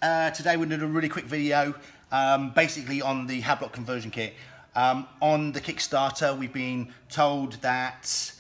Today we're doing a really quick video, basically on the Hab Block Conversion Kit. On the Kickstarter, we've been told that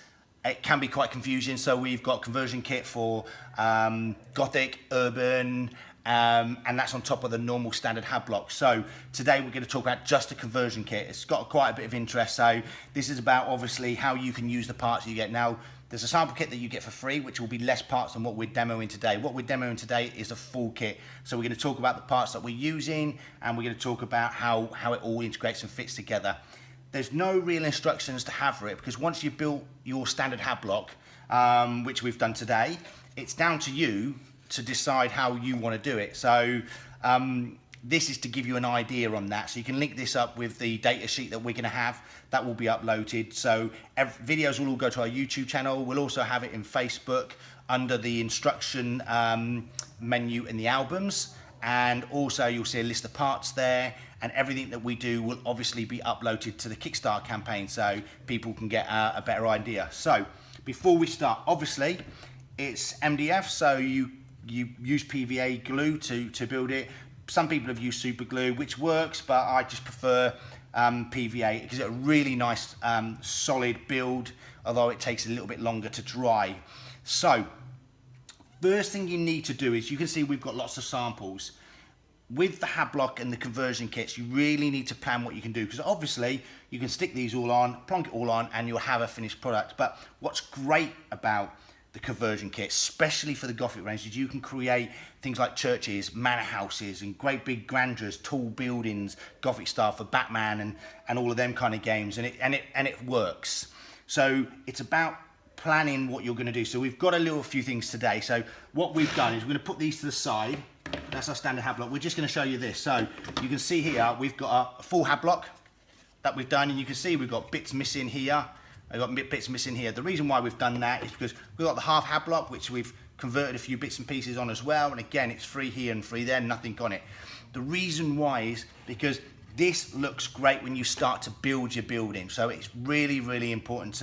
it can be quite confusing, so we've got conversion kit for Gothic, Urban, and that's on top of the normal standard Hab Block. So today we're going to talk about just the conversion kit. It's got quite a bit of interest, so this is about obviously how you can use the parts you get. Now, there's a sample kit that you get for free, which will be less parts than what we're demoing today. What we're demoing today is a full kit. So we're going to talk about the parts that we're using, and we're going to talk about how it all integrates and fits together. There's no real instructions to have for it, because once you've built your standard Hab Block, which we've done today, it's down to you to decide how you want to do it. So this is to give you an idea on that. So you can link this up with the data sheet that we're going to have. That will be uploaded. So videos will all go to our YouTube channel. We'll also have it in Facebook under the instruction menu in the albums. And also you'll see a list of parts there, and everything that we do will obviously be uploaded to the Kickstarter campaign so people can get a better idea. So before we start, obviously it's MDF, so you use PVA glue to build it. Some people have used super glue, which works, but I just prefer PVA. It gives it a really nice solid build, although it takes a little bit longer to dry. So first thing you need to do is, you can see we've got lots of samples. With the Hab Block and the conversion kits, you really need to plan what you can do, because obviously you can stick these all on, plonk it all on, and you'll have a finished product. But what's great about the conversion kit, especially for the Gothic range, is you can create things like churches, manor houses, and great big grandeurs, tall buildings, Gothic style for Batman and all of them kind of games, and it works. So it's about planning what you're going to do. So we've got a few things today. So what we've done is we're going to put these to the side. That's our standard Hab Block. We're just going to show you this. So you can see here we've got a full Hab Block that we've done, and you can see we've got bits missing here. I've got bits missing here. The reason why we've done that is because we've got the half Hab Block, which we've converted a few bits and pieces on as well. And again, it's free here and free there, nothing on it. The reason why is because this looks great when you start to build your building. So it's really, really important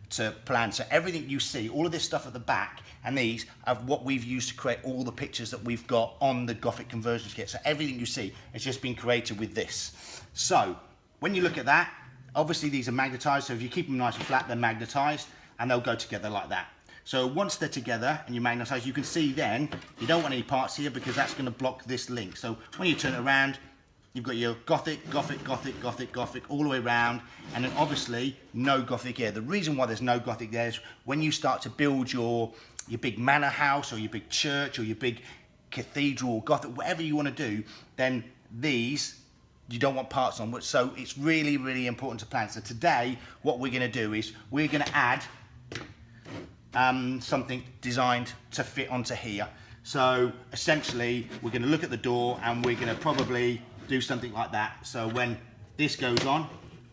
to plan. So everything you see, all of this stuff at the back, and these are what we've used to create all the pictures that we've got on the Gothic Conversion Kit. So everything you see has just been created with this. So when you look at that, obviously these are magnetized, so if you keep them nice and flat, they're magnetized, and they'll go together like that. So once they're together and you magnetize, you can see then you don't want any parts here, because that's going to block this link. So when you turn it around, you've got your Gothic, Gothic, Gothic, Gothic, Gothic all the way around, and then obviously no Gothic here. The reason why there's no Gothic there is when you start to build your big manor house, or your big church, or your big cathedral, Gothic, whatever you want to do, then these you don't want parts on. So it's really, really important to plan. So today what we're going to do is we're going to add something designed to fit onto here. So essentially we're going to look at the door, and we're going to probably do something like that. So when this goes on,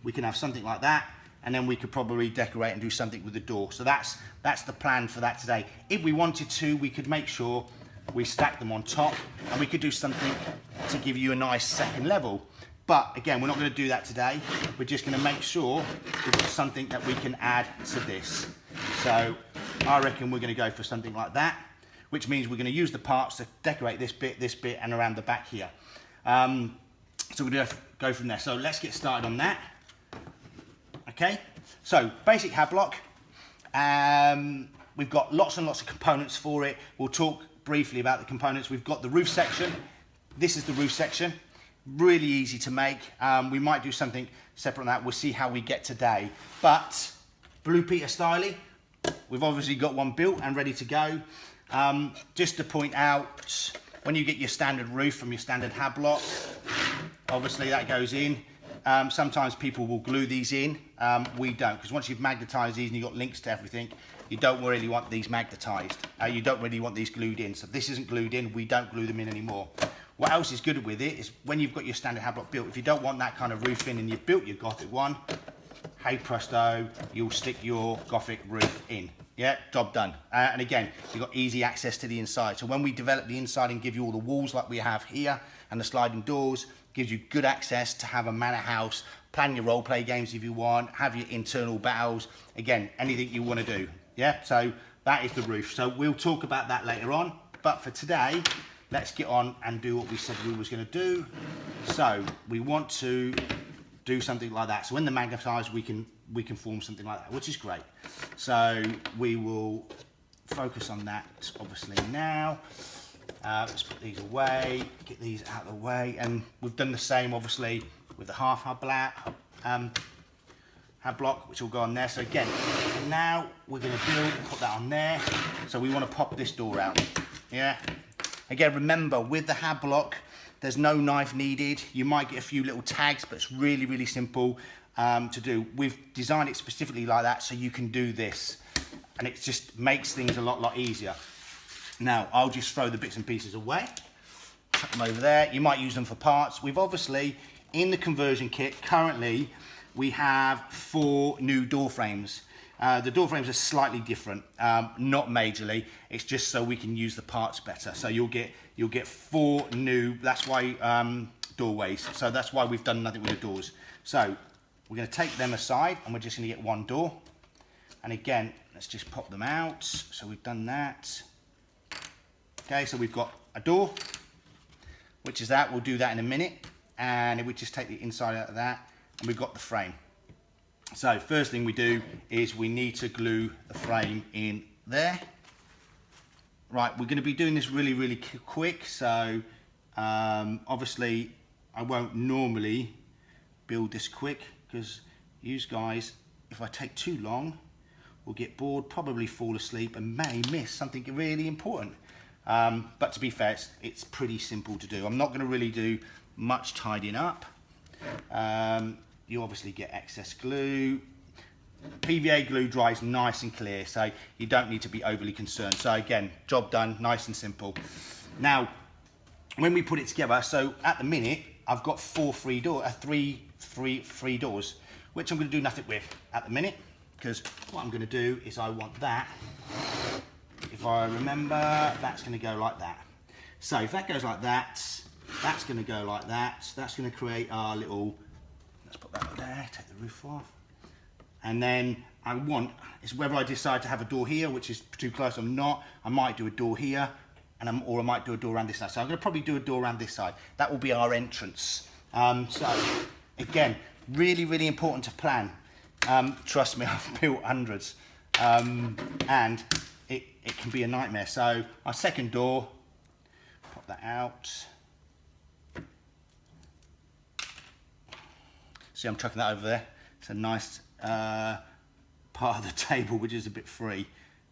we can have something like that, and then we could probably decorate and do something with the door. So that's the plan for that today. If we wanted to, we could make sure we stack them on top, and we could do something to give you a nice second level. But again, we're not going to do that today. We're just going to make sure we've got something that we can add to this. So I reckon we're going to go for something like that, which means we're going to use the parts to decorate this bit, and around the back here. So we're going to go from there. So let's get started on that. Okay, so basic Hab Block. We've got lots and lots of components for it. We'll talk briefly about the components. We've got the roof section. This is the roof section. Really easy to make. We might do something separate on that. We'll see how we get today. But Blue Peter Styly, we've obviously got one built and ready to go. Just to point out, when you get your standard roof from your standard Hab Block, obviously that goes in. Sometimes people will glue these in. We don't, because once you've magnetized these and you've got links to everything, you don't really want these magnetized. You don't really want these glued in. So this isn't glued in, we don't glue them in anymore. What else is good with it is when you've got your standard Hab Block built, if you don't want that kind of roof in and you've built your Gothic one, hey presto, you'll stick your Gothic roof in. Yeah, job done. And again, you've got easy access to the inside. So when we develop the inside and give you all the walls like we have here, and the sliding doors, gives you good access to have a manor house, plan your role play games if you want, have your internal battles, again, anything you want to do. Yeah, so that is the roof. So we'll talk about that later on. But for today, let's get on and do what we said we was going to do. So we want to do something like that. So when the magnetize, we can form something like that, which is great. So we will focus on that obviously now. Let's put these away, get these out of the way, and we've done the same obviously with the Hab block, which will go on there. So again, now we're going to build, put that on there. So we want to pop this door out. Yeah. Again, remember with the Hab block, there's no knife needed. You might get a few little tags, but it's really, really simple to do. We've designed it specifically like that so you can do this, and it just makes things a lot easier. Now, I'll just throw the bits and pieces away, chuck them over there. You might use them for parts. We've obviously, in the conversion kit, currently, we have 4 new door frames. The door frames are slightly different, not majorly. It's just so we can use the parts better. So you'll get 4 new, that's why doorways. So that's why we've done nothing with the doors. So we're going to take them aside, and we're just going to get 1 door. And again, let's just pop them out. So we've done that. Okay, so we've got a door, which is that. We'll do that in a minute. And we just take the inside out of that, and we've got the frame. So first thing we do is we need to glue the frame in there. Right, we're going to be doing this really quick. So obviously I won't normally build this quick, because you guys, if I take too long, will get bored, probably fall asleep, and may miss something really important. But to be fair, it's pretty simple to do. I'm not going to really do much tidying up. You obviously get excess glue. PVA glue dries nice and clear, so you don't need to be overly concerned. So again, job done, nice and simple. Now, when we put it together, so at the minute, I've got 3 free doors, which I'm going to do nothing with at the minute, because what I'm going to do is I want that. If I remember, that's going to go like that. So if that goes like that, that's going to go like that. So that's going to create our little, let's put that up there, take the roof off. And then I want, it's whether I decide to have a door here, which is too close or not. I might do a door here, or I might do a door around this side. So I'm going to probably do a door around this side. That will be our entrance. So again, really important to plan. Trust me, I've built hundreds. And it can be a nightmare. So our second door, pop that out. See, I'm chucking that over there. It's a nice part of the table, which is a bit free.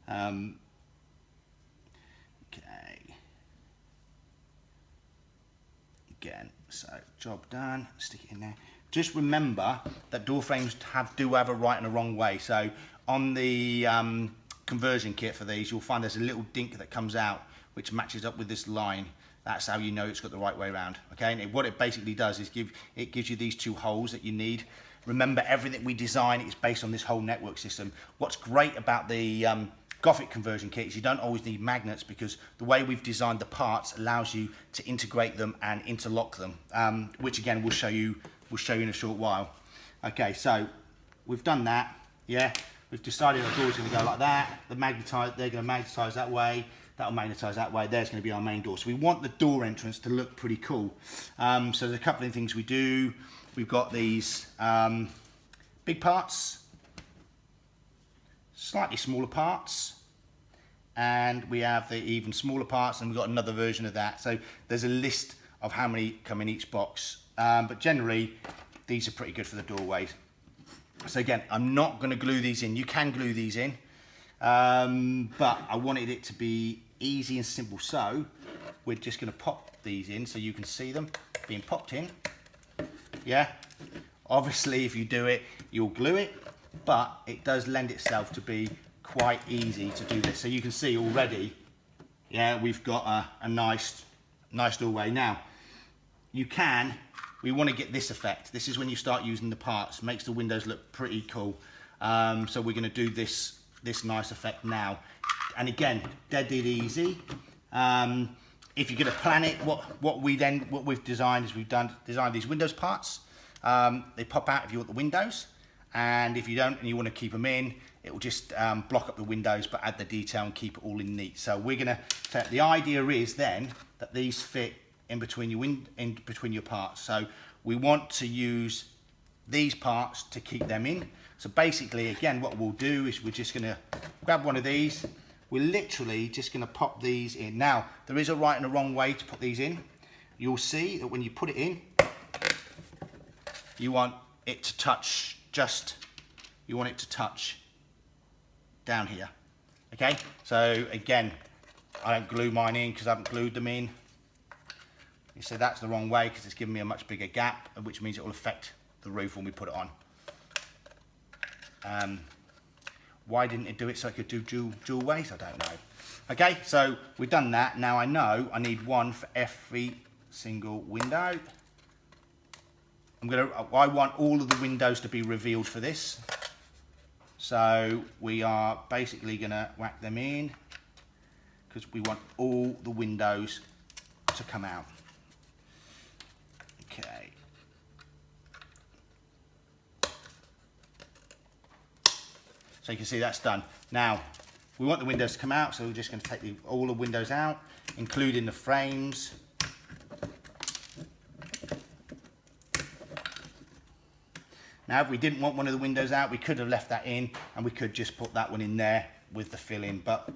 Okay. Again, so job done. Stick it in there. Just remember that door frames do have a right and a wrong way. So on the conversion kit for these, you'll find there's a little dink that comes out which matches up with this line. That's how you know it's got the right way around. Okay, and what it basically does is it gives you these 2 holes that you need. Remember, everything we design is based on this whole network system. What's great about the Gothic conversion kit is you don't always need magnets, because the way we've designed the parts allows you to integrate them and interlock them, which again we'll show you in a short while. Okay, so we've done that. Yeah, we've decided our door's going to go like that. They're going to magnetize that way. That'll magnetize that way. There's going to be our main door. So we want the door entrance to look pretty cool. So there's a couple of things we do. We've got these big parts, slightly smaller parts, and we have the even smaller parts, and we've got another version of that. So there's a list of how many come in each box, but generally these are pretty good for the doorways. So again, I'm not going to glue these in. You can glue these in, but I wanted it to be easy and simple, so we're just going to pop these in so you can see them being popped in. Yeah, obviously if you do it, you'll glue it, but it does lend itself to be quite easy to do this. So you can see already, yeah, we've got a nice doorway. Now, we want to get this effect. This is when you start using the parts. Makes the windows look pretty cool. So we're going to do this nice effect now. And again, dead easy. If you're going to plan it, what we've designed is we've designed these windows parts. They pop out if you want the windows, and if you don't and you want to keep them in, it will just block up the windows but add the detail and keep it all in neat. So we're going to, the idea is then that these fit in between your parts. So we want to use these parts to keep them in. So basically, again, what we'll do is we're just going to grab one of these. We're literally just going to pop these in. Now, there is a right and a wrong way to put these in. You'll see that when you put it in, you want it to touch down here. Okay, so again, I don't glue mine in because I haven't glued them in. You see that's the wrong way because it's giving me a much bigger gap, which means it will affect the roof when we put it on. Why didn't it do it so I could do dual ways? I don't know. Okay, so we've done that. Now I know I need one for every single window. I want all of the windows to be revealed for this. So we are basically going to whack them in because we want all the windows to come out. Okay. So you can see that's done. Now, we want the windows to come out, so we're just going to take all the windows out, including the frames. Now, if we didn't want one of the windows out, we could have left that in, and we could just put that one in there with the fill in. But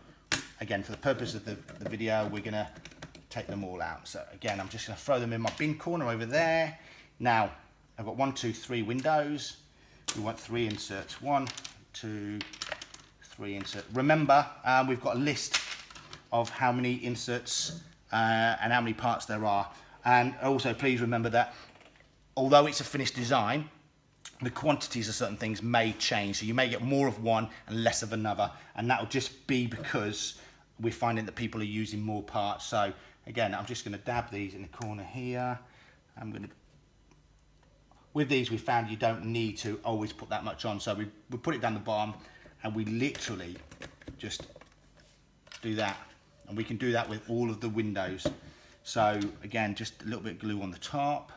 again, for the purpose of the video, we're going to take them all out. So again, I'm just going to throw them in my bin corner over there. Now, I've got 1, 2, 3 windows. We want 3 inserts. 1, 2, 3 inserts. Remember, we've got a list of how many inserts and how many parts there are. And also, please remember that although it's a finished design, the quantities of certain things may change. So you may get more of one and less of another. And that will just be because we're finding that people are using more parts. So again, I'm just going to dab these in the corner here. With these, we found you don't need to always put that much on. So we put it down the bottom and we literally just do that. And we can do that with all of the windows. So again, just a little bit of glue on the top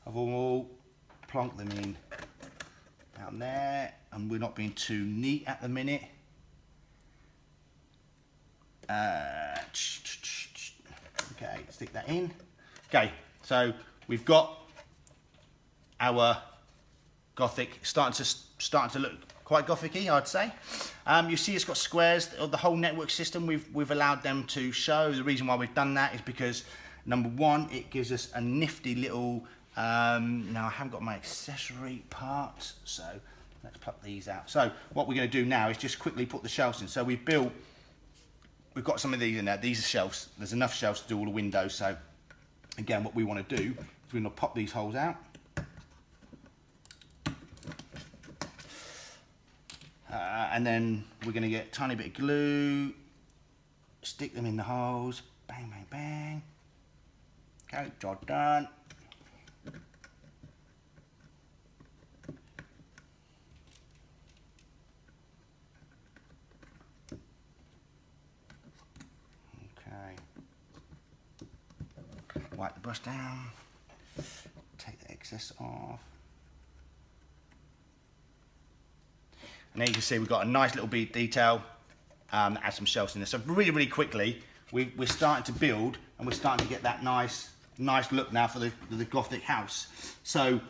of all, plonk them in down there. And we're not being too neat at the minute. Okay, stick that in. Okay, so we've got our Gothic starting to look quite Gothic-y, I'd say. You see it's got squares. The whole network system, we've allowed them to show. The reason why we've done that is because, number one, it gives us a nifty little, now I haven't got my accessory parts, so let's pluck these out. So what we're going to do now is just quickly put the shelves in. So we've got some of these in there. These are shelves. There's enough shelves to do all the windows. So again, what we want to do is we're going to pop these holes out. And then we're going to get a tiny bit of glue, stick them in the holes, bang, bang, bang. Okay, job done. Okay. Wipe the brush down, take the excess off. And there you can see we've got a nice little bead detail, add some shelves in there. So really, really quickly, we're starting to build and we're starting to get that nice look now for the Gothic house. So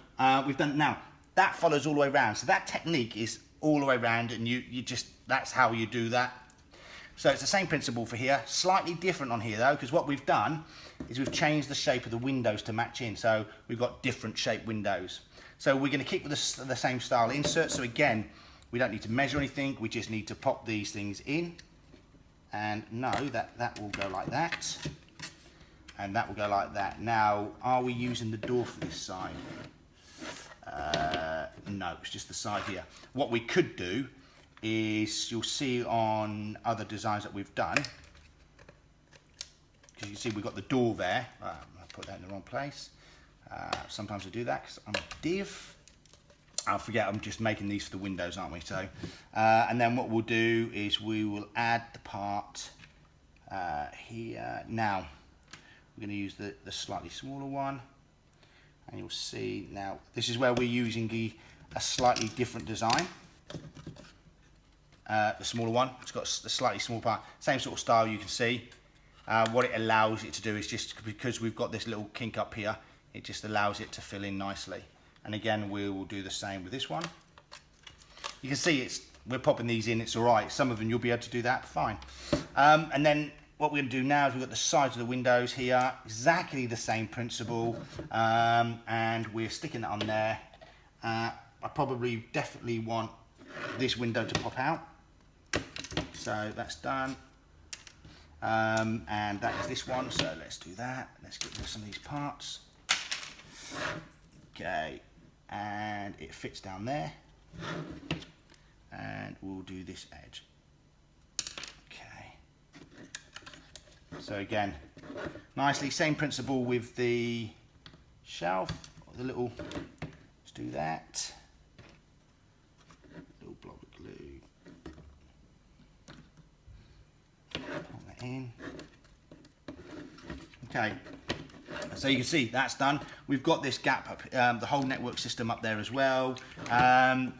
we've done, now that follows all the way around. So that technique is all the way around and you just, that's how you do that. So it's the same principle for here, slightly different on here though, because what we've done is we've changed the shape of the windows to match in. So we've got different shaped windows. So we're going to keep with the same style insert. So again, we don't need to measure anything, we just need to pop these things in and know that that will go like that and that will go like that. Now, are we using the door for this side? No, it's just the side here. What we could do is, you'll see on other designs that we've done, because you see we've got the door there. I put that in the wrong place. Sometimes I do that because I'm a div. I forget, I'm just making these for the windows, aren't we? So, and then what we'll do is we will add the part here. Now, we're going to use the slightly smaller one. And you'll see now, this is where we're using a slightly different design. the smaller one. It's got a slightly small part, same sort of style you can see. What it allows it to do is just because we've got this little kink up here, it just allows it to fill in nicely. And again, we will do the same with this one. You can see we're popping these in, it's all right. Some of them you'll be able to do that, fine. And then what we're going to do now is we've got the sides of the windows here, exactly the same principle, and we're sticking that on there. I probably definitely want this window to pop out. So that's done. And that is this one, so let's do that. Let's get rid of some of these parts. Okay, and it fits down there. And we'll do this edge. Okay. So again, nicely, same principle with the shelf, the little, let's do that. Little block of glue. Put that in. Okay. So you can see that's done. We've got this gap up, the whole network system up there as well.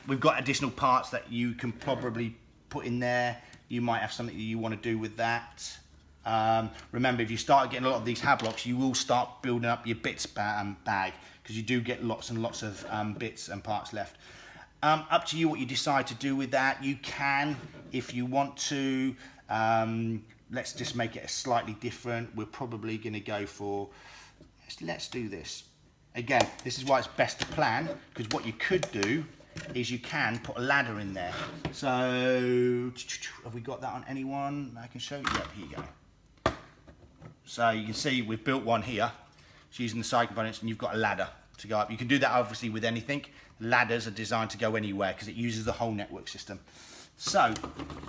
We've got additional parts that you can probably put in there. You might have something that you want to do with that. Remember, if you start getting a lot of these Hab blocks, you will start building up your bits bag, because you do get lots and lots of bits and parts left. Up to you what you decide to do with that. You can, if you want to. Let's just make it slightly different. We're probably going to go for, let's do this. Again, this is why it's best to plan, because what you could do is you can put a ladder in there. So, have we got that on anyone? I can show you. Yep, here you go. So you can see we've built one here. It's using the side components, and you've got a ladder to go up. You can do that obviously with anything. Ladders are designed to go anywhere because it uses the whole network system. So,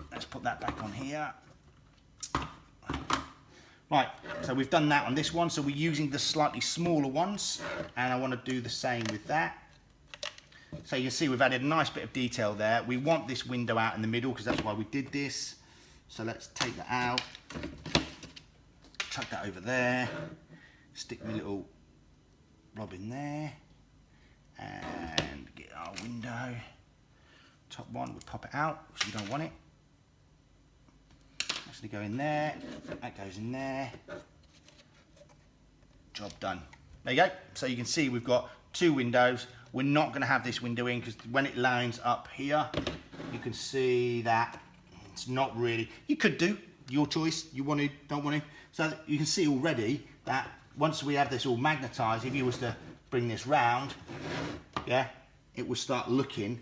let's put that back on here. Right, so we've done that on this one, so we're using the slightly smaller ones, and I want to do the same with that. So you can see we've added a nice bit of detail there. We want this window out in the middle because that's why we did this. So let's take that out, chuck that over there, stick my little blob in there, and get our window. Top one, we'll pop it out because we don't want it. That's going to go in there, that goes in there, job done. There you go. So you can see we've got two windows. We're not going to have this window in because when it lines up here, you can see that it's not really, you could do, your choice, you want to, don't want to. So you can see already that once we have this all magnetized, if you was to bring this round, yeah, it will start looking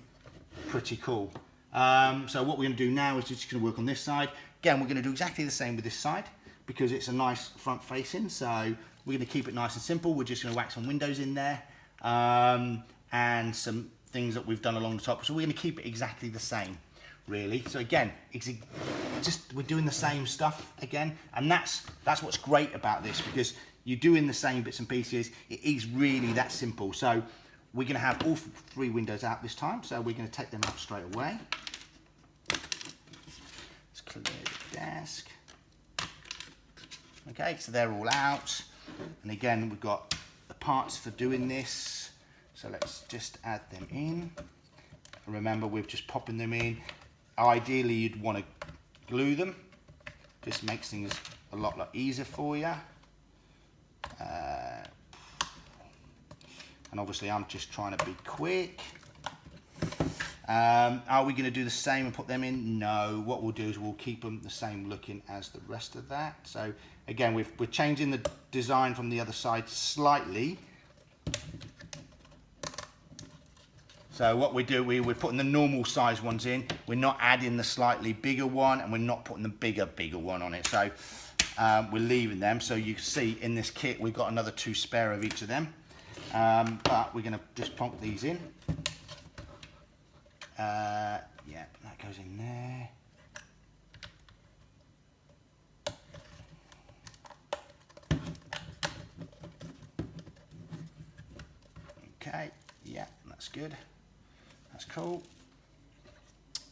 pretty cool. So what we're going to do now is just going to work on this side. Again, we're going to do exactly the same with this side because it's a nice front facing. So we're going to keep it nice and simple. We're just going to whack some windows in there and some things that we've done along the top. So we're going to keep it exactly the same, really. So again, it's just we're doing the same stuff again, and that's what's great about this, because you're doing the same bits and pieces. It is really that simple. So we're going to have all three windows out this time. So we're going to take them out straight away. Let's clear the desk. Okay, so they're all out. And again, we've got the parts for doing this. So let's just add them in. Remember, we're just popping them in. Ideally, you'd want to glue them. Just makes things a lot easier for you. And obviously, I'm just trying to be quick. Are we going to do the same and put them in? No. What we'll do is we'll keep them the same looking as the rest of that. So again, we're changing the design from the other side slightly. So what we do, we're putting the normal size ones in. We're not adding the slightly bigger one, and we're not putting the bigger one on it. So we're leaving them. So you can see in this kit, we've got another 2 spare of each of them. But we're going to just plonk these in. Yeah, that goes in there. Okay, yeah, that's good. That's cool.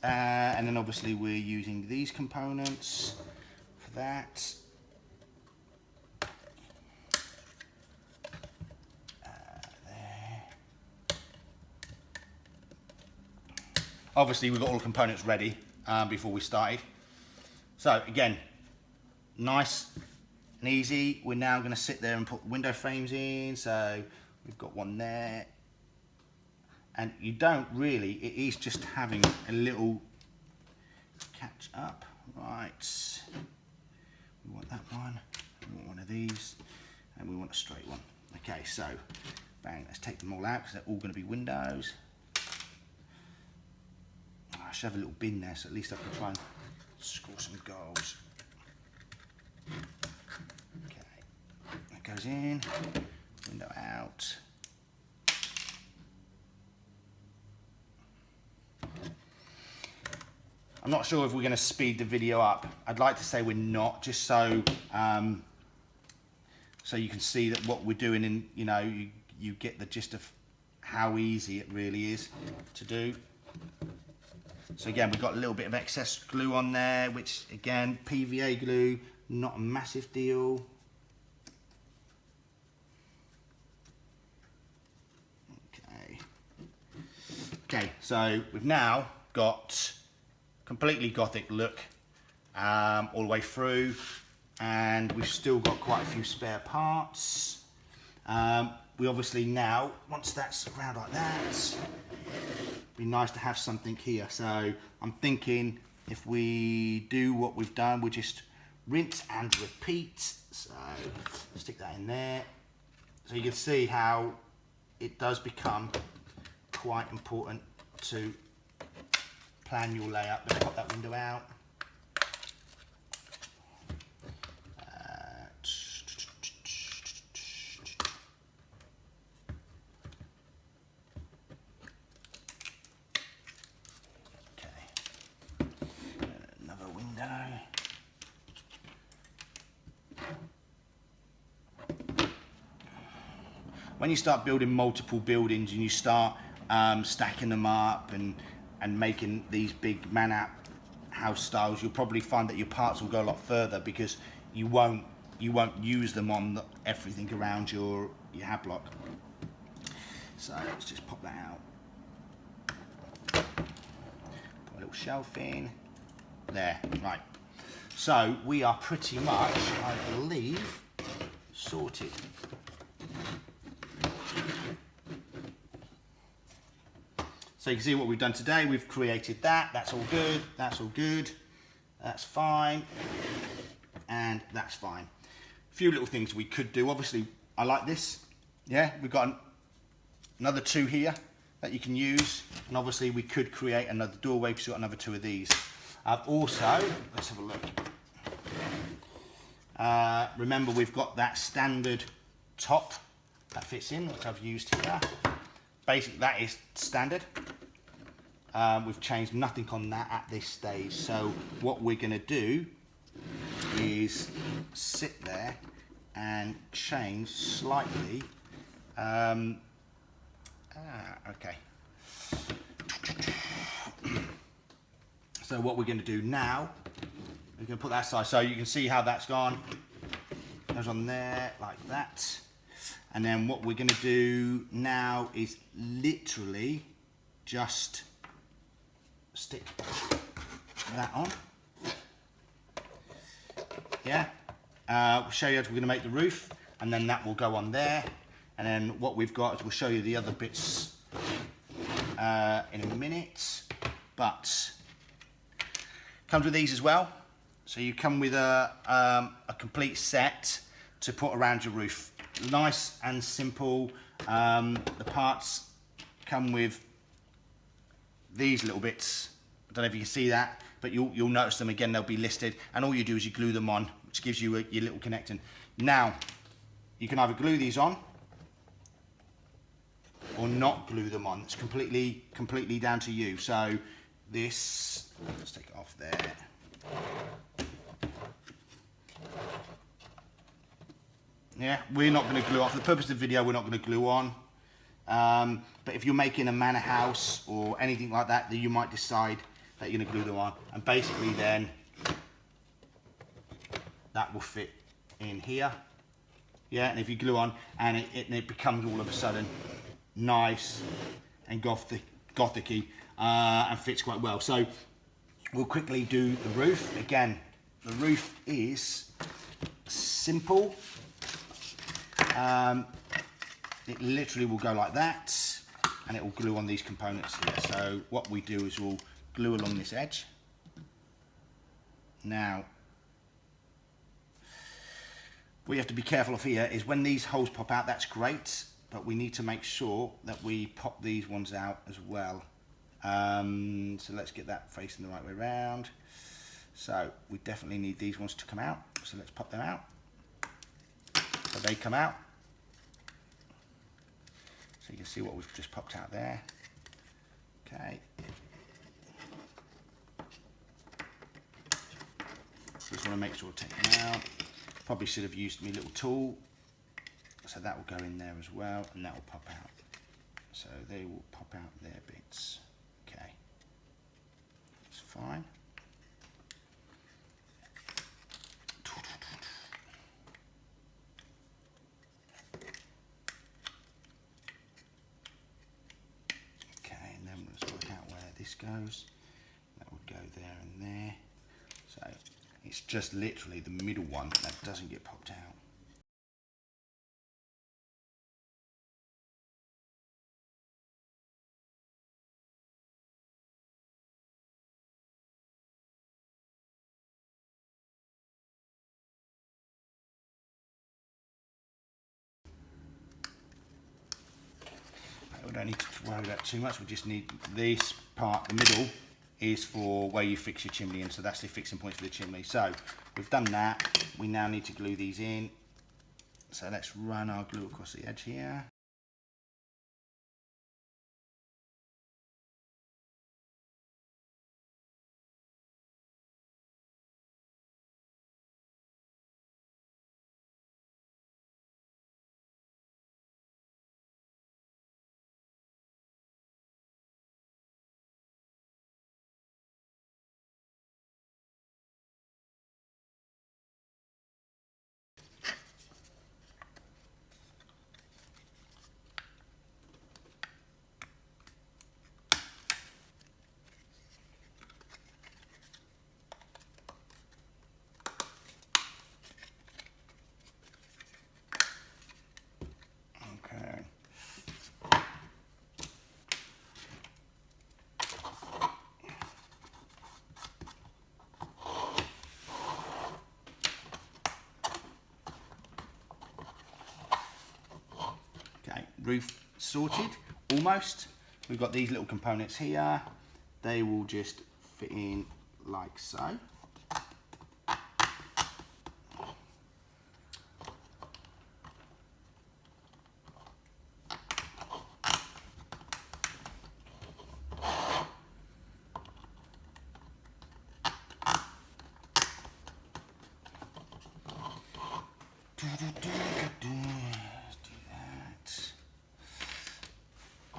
And then obviously we're using these components for that. There. Obviously we've got all the components ready. before we started. So again, nice and easy. We're now going to sit there and put window frames in. So we've got one there, and you don't really, it is just having a little catch up. Right, we want that one, we want one of these, and we want a straight one. Okay, so bang, let's take them all out because they're all going to be windows. I should have a little bin there, so at least I can try and score some goals. Okay, that goes in, window out. I'm not sure if we're going to speed the video up. I'd like to say we're not, just so so you can see that what we're doing, and you get the gist of how easy it really is to do. So again, we've got a little bit of excess glue on there, which again, PVA glue, not a massive deal. Okay, so we've now got completely Gothic look all the way through, and we've still got quite a few spare parts. We obviously now, once that's around like that, it'd be nice to have something here. So I'm thinking if we do what we've done, we just rinse and repeat. So stick that in there. So you can see how it does become quite important to plan your layout. Let's pop that window out. When you start building multiple buildings and you start stacking them up and making these big man-out house styles, you'll probably find that your parts will go a lot further because you won't use them on everything around your hab block. So let's just pop that out. Put a little shelf in there. Right. So we are pretty much, I believe, sorted. So you can see what we've done today. We've created that. That's all good. That's all good. That's fine. And that's fine. A few little things we could do. Obviously, I like this. Yeah, we've got another two here that you can use. And obviously, we could create another doorway because we've got another two of these. Also, let's have a look. Remember, we've got that standard top that fits in, which I've used here. Basically, that is standard. We've changed nothing on that at this stage. So what we're going to do is sit there and change slightly. Okay. So what we're going to do now, we're going to put that aside. So you can see how that's gone. Goes on there like that. And then what we're going to do now is literally just stick that on. Yeah. We'll show you how we're going to make the roof, and then that will go on there. And then what we've got is we'll show you the other bits in a minute. But comes with these as well. So you come with a complete set to put around your roof. Nice and simple. The parts come with these little bits. I don't know if you can see that, but you'll notice them again. They'll be listed, and all you do is you glue them on, which gives you your little connecting. Now you can either glue these on or not glue them on. It's completely down to you. So this, let's take it off there. Yeah, we're not going to glue off. For the purpose of the video, we're not going to glue on. But if you're making a manor house or anything like that, then you might decide that you're going to glue them on. And basically then, that will fit in here. Yeah, and if you glue on, and it becomes all of a sudden nice and gothic-y and fits quite well. So we'll quickly do the roof. Again, the roof is simple. It literally will go like that, and it will glue on these components here. So what we do is we'll glue along this edge. Now, what you have to be careful of here is when these holes pop out, that's great, but we need to make sure that we pop these ones out as well. So let's get that facing the right way around. So we definitely need these ones to come out. So let's pop them out. So they come out. So you can see what we've just popped out there. Okay. Just want to make sure to take them out. Probably should have used my little tool. So that will go in there as well, and that will pop out. So they will pop out their bits. Okay. That's fine. Okay, and then let's work out where this goes. That would go there and there. So it's just literally the middle one that doesn't get popped out. We don't need to worry about too much. We just need this part, the middle, is for where you fix your chimney in, so that's the fixing point for the chimney. So we've done that. We now need to glue these in. So let's run our glue across the edge here. Roof sorted, almost. We've got these little components here. They will just fit in like so.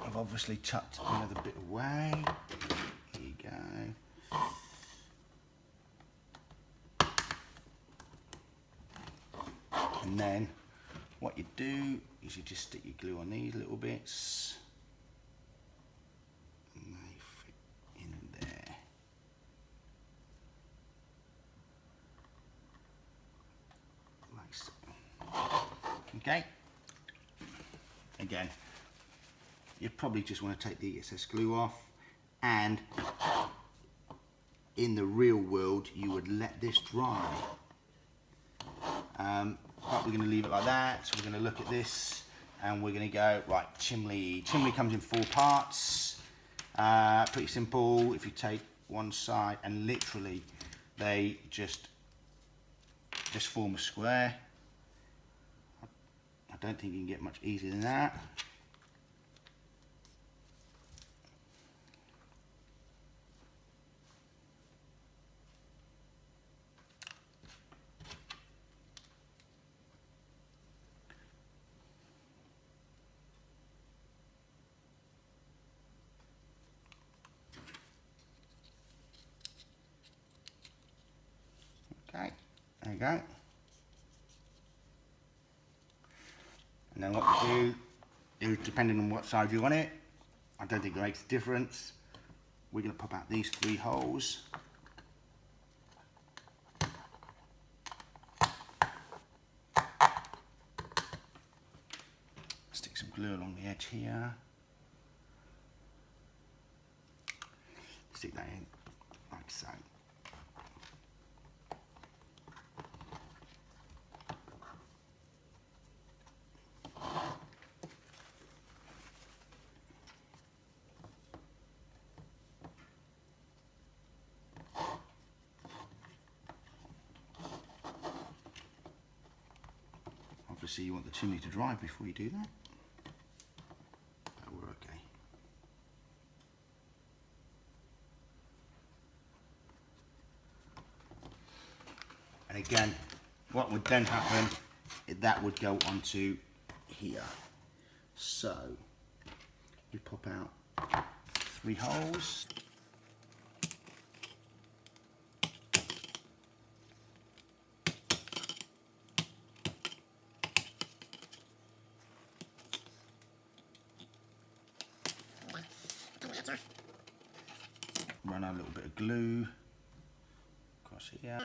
I've obviously tucked another bit away. Here you go. And then what you do is you just stick your glue on these little bits. And they fit in there. Like so. Okay. Again, you probably just want to take the excess glue off, and in the real world you would let this dry, but we're going to leave it like that. So we're going to look at this and we're going to go, right, chimney comes in 4 parts, pretty simple. If you take one side and literally they just form a square. I don't think you can get much easier than that. Okay, there you go. And then what you do is, depending on what side you want it, I don't think it makes a difference. We're going to pop out these 3 holes. glue along the edge here. Stick that in like so. Obviously you want the chimney to dry before you do that. We're okay. And again, what would then happen is that would go onto here. So we pop out 3 holes. Run a little bit of glue across here.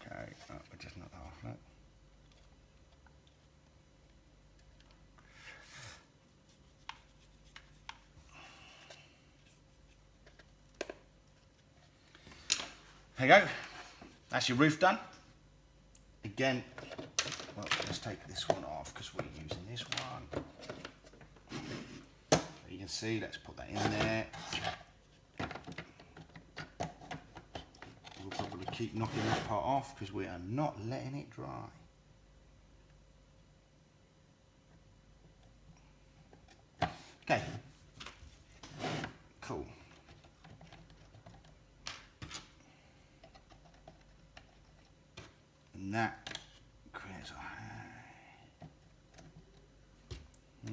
Okay, we're just not half that. There you go, that's your roof done. Again, well, let's take this one off because we're using this one. You can see, let's put that in there. We'll probably keep knocking that part off because we are not letting it dry. Okay, cool. And that creates a...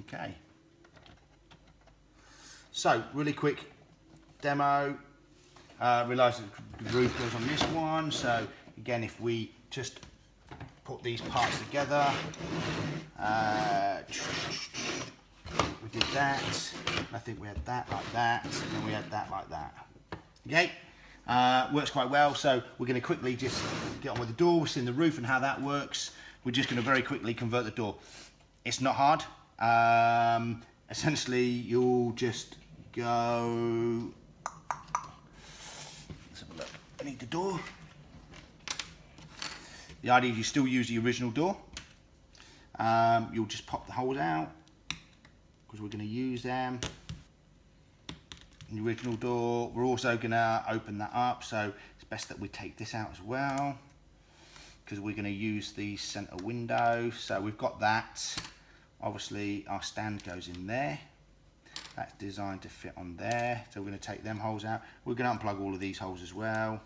Okay. So, really quick demo. Realise the roof goes on this one. So, again, if we just put these parts together, we did that. I think we had that like that, and then we had that like that. Okay. Works quite well, so we're going to quickly just get on with the door. We've seen the roof and how that works. We're just going to very quickly convert the door. It's not hard. Essentially, you'll just go... Let's have a look. I need the door. The idea is you still use the original door. You'll just pop the holes out because we're going to use them. The original door, we're also going to open that up, so it's best that we take this out as well because we're going to use the center window. So we've got that. Obviously our stand goes in there. That's designed to fit on there, so we're going to take them holes out. We're going to unplug all of these holes as well.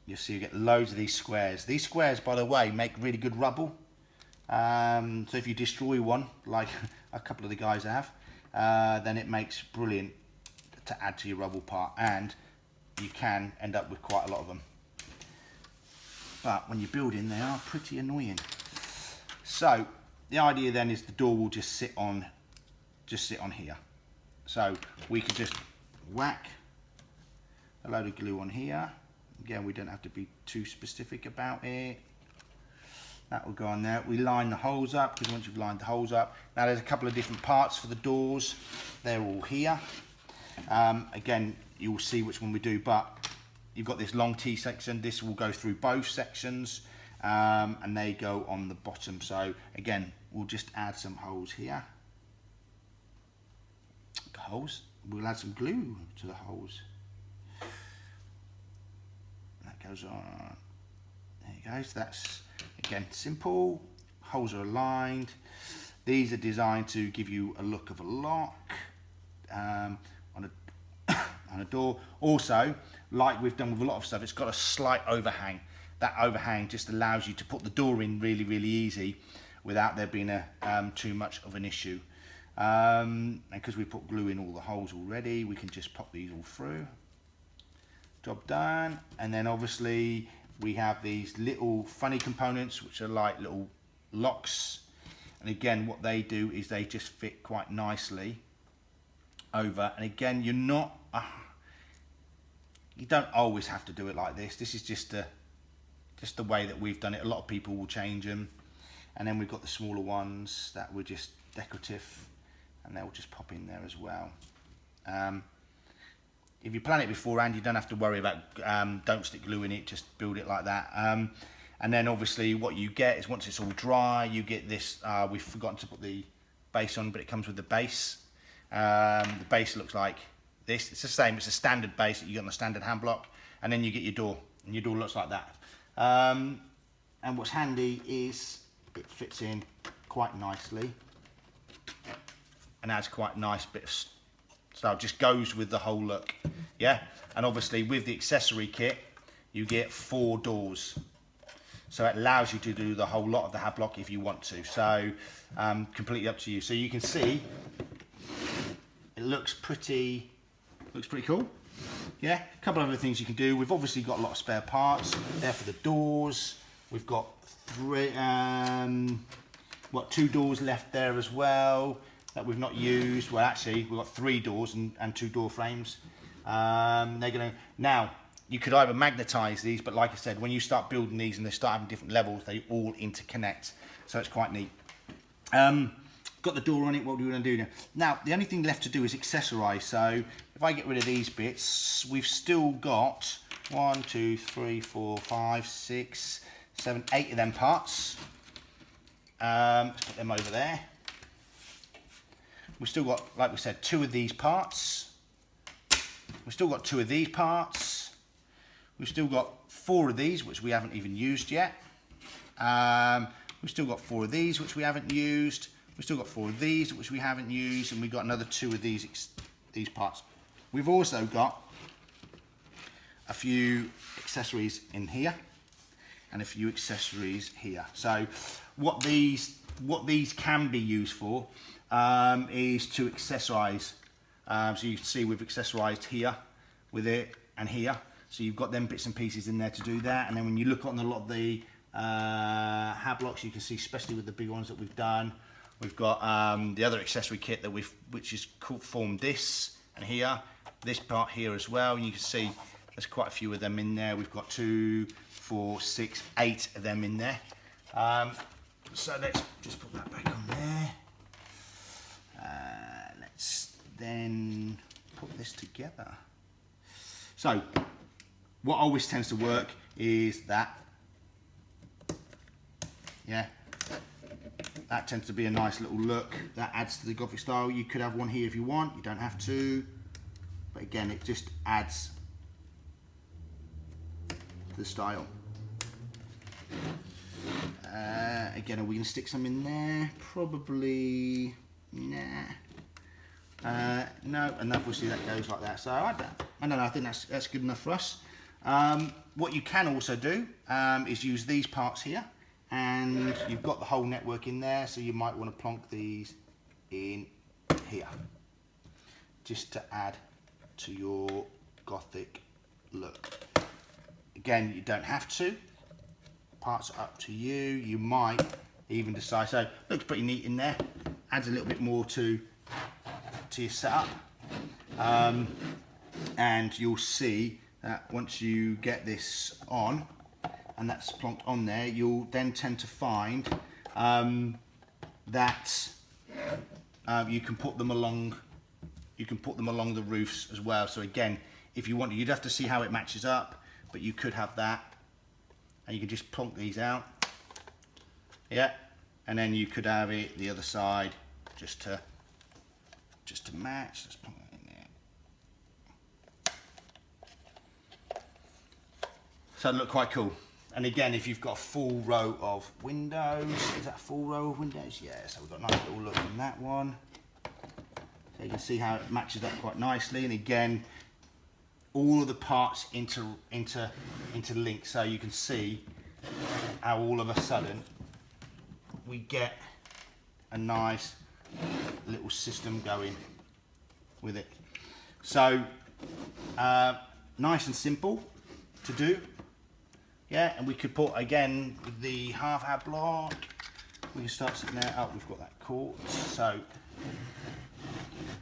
You'll see you get loads of these squares. These squares, by the way, make really good rubble. So if you destroy one, like a couple of the guys have, then it makes brilliant to add to your rubble part, and you can end up with quite a lot of them. But when you're building, they are pretty annoying. So the idea then is the door will just sit on here. So we can just whack a load of glue on here. Again, we don't have to be too specific about it. That will go on there. We line the holes up, because once you've lined the holes up, now there's a couple of different parts for the doors. They're all here. Again, you'll see which one we do, but you've got this long T section. This will go through both sections, and they go on the bottom. So again, we'll just add some holes here. The holes. We'll add some glue to the holes. That goes on. There you go. So that's, again, simple. Holes are aligned. These are designed to give you a look of a lock on a door. Also, like we've done with a lot of stuff, it's got a slight overhang. That overhang just allows you to put the door in really, really easy without there being too much of an issue. And because we put glue in all the holes already, we can just pop these all through. Job done. And then obviously we have these little funny components which are like little locks, and again what they do is they just fit quite nicely over. And again, you're not you don't always have to do it like this. This is just the way that we've done it. A lot of people will change them. And then we've got the smaller ones that were just decorative, and they'll just pop in there as well. If you plan it beforehand, you don't have to worry about don't stick glue in it, just build it like that. And then obviously what you get is once it's all dry, you get this, we've forgotten to put the base on, but it comes with the base. The base looks like this. It's the same, it's a standard base that you get on the standard hand block, and then you get your door, and your door looks like that. And what's handy is it fits in quite nicely and adds quite a nice bit of style, just goes with the whole look. Yeah, and obviously with the accessory kit you get 4 doors, so it allows you to do the whole lot of the Hab block if you want to. So completely up to you. So you can see it looks pretty cool. Yeah, a couple of other things you can do. We've obviously got a lot of spare parts there for the doors. We've got 2 doors left there as well that we've not used. Well, actually, we've got 3 doors and 2 door frames. They're gonna, now, you could either magnetize these, but like I said, when you start building these and they start having different levels, they all interconnect. So it's quite neat. Got the door on it. What do we want to do now? Now, the only thing left to do is accessorize. So if I get rid of these bits, we've still got 1, 2, 3, 4, 5, 6, 7, 8 of them parts. Let's put them over there. We've still got, like we said, 2 of these parts. We've still got 2 of these parts. We've still got 4 of these, which we haven't even used yet. We've still got 4 of these, which we haven't used. We've still got 4 of these, which we haven't used, and we've got another 2 of these parts. We've also got a few accessories in here and a few accessories here. So what these can be used for is to accessorize. So you can see we've accessorized here with it and here. So you've got them bits and pieces in there to do that. And then when you look on a lot of the Hab blocks, you can see, especially with the big ones that we've done, we've got the other accessory kit that which is formed this and here, this part here as well. And you can see there's quite a few of them in there. We've got 2, 4, 6, 8 of them in there. So let's just put that back on there. Let's then put this together. So what always tends to work is that, yeah, that tends to be a nice little look. That adds to the Gothic style. You could have one here if you want, you don't have to, but again, it just adds to the style. Again, are we going to stick some in there? Probably, nah. No, and obviously that goes like that. So I don't know, I think that's good enough for us. What you can also do is use these parts here, and you've got the whole network in there, so you might want to plonk these in here, just to add to your Gothic look. Again, you don't have to. Parts are up to you. You might even decide. So looks pretty neat in there. Adds a little bit more to your setup, and you'll see that once you get this on and that's plonked on there, you'll then tend to find that you can put them along the roofs as well. So again, if you want to, you'd have to see how it matches up, but you could have that, and you can just plonk these out, yeah, and then you could have it the other side just to match. Let's plonk that in there. So it look quite cool. And again, if you've got a full row of windows, is that a full row of windows? Yeah, so we've got a nice little look on that one. So you can see how it matches up quite nicely. And again, all of the parts interlink, so you can see how all of a sudden we get a nice little system going with it. So nice and simple to do. Yeah, and we could put, again, with the half Hab block, we can start sitting there. Oh, we've got that quartz. So,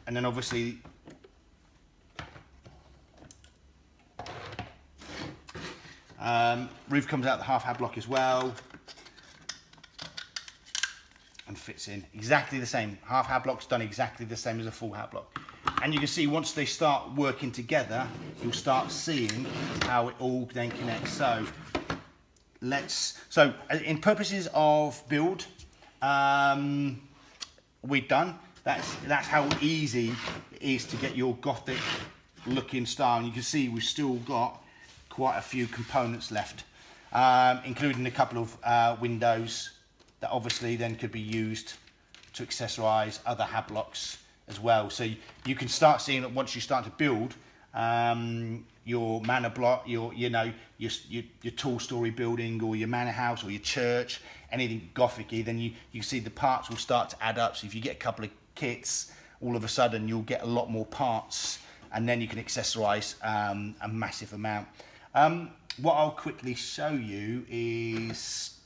and then obviously, roof comes out the half Hab block as well, and fits in exactly the same. Half Hab block's done exactly the same as a full Hab block. And you can see once they start working together, you'll start seeing how it all then connects. So in purposes of build, we're done. That's how easy it is to get your Gothic looking style. And you can see we've still got quite a few components left, including a couple of windows that obviously then could be used to accessorize other Hab blocks as well. So you can start seeing that once you start to build your manor block, your tall story building, or your manor house, or your church, anything Gothic-y, then you see the parts will start to add up. So if you get a couple of kits, all of a sudden you'll get a lot more parts, and then you can accessorize a massive amount. What I'll quickly show you is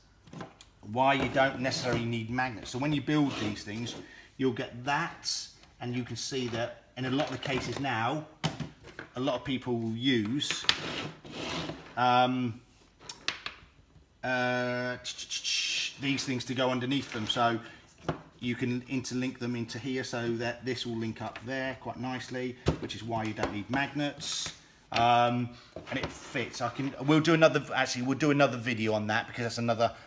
why you don't necessarily need magnets. So when you build these things, you'll get that, and you can see that in a lot of the cases now, a lot of people will use these things to go underneath them. So you can interlink them into here so that this will link up there quite nicely, which is why you don't need magnets. And it fits. We'll do another video on that, because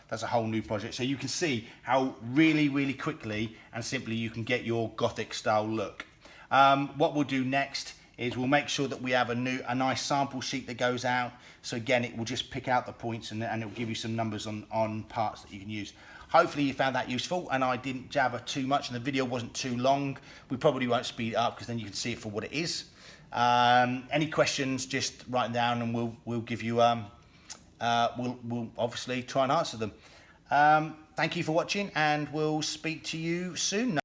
that's a whole new project. So you can see how really quickly and simply you can get your Gothic style look. What we'll do next is we'll make sure that we have a nice sample sheet that goes out. So again, it will just pick out the points, and it will give you some numbers on parts that you can use. Hopefully you found that useful, and I didn't jabber too much, and the video wasn't too long. We probably won't speed it up, because then you can see it for what it is. Any questions, just write them down, and we'll give you we'll obviously try and answer them. Thank you for watching, and we'll speak to you soon.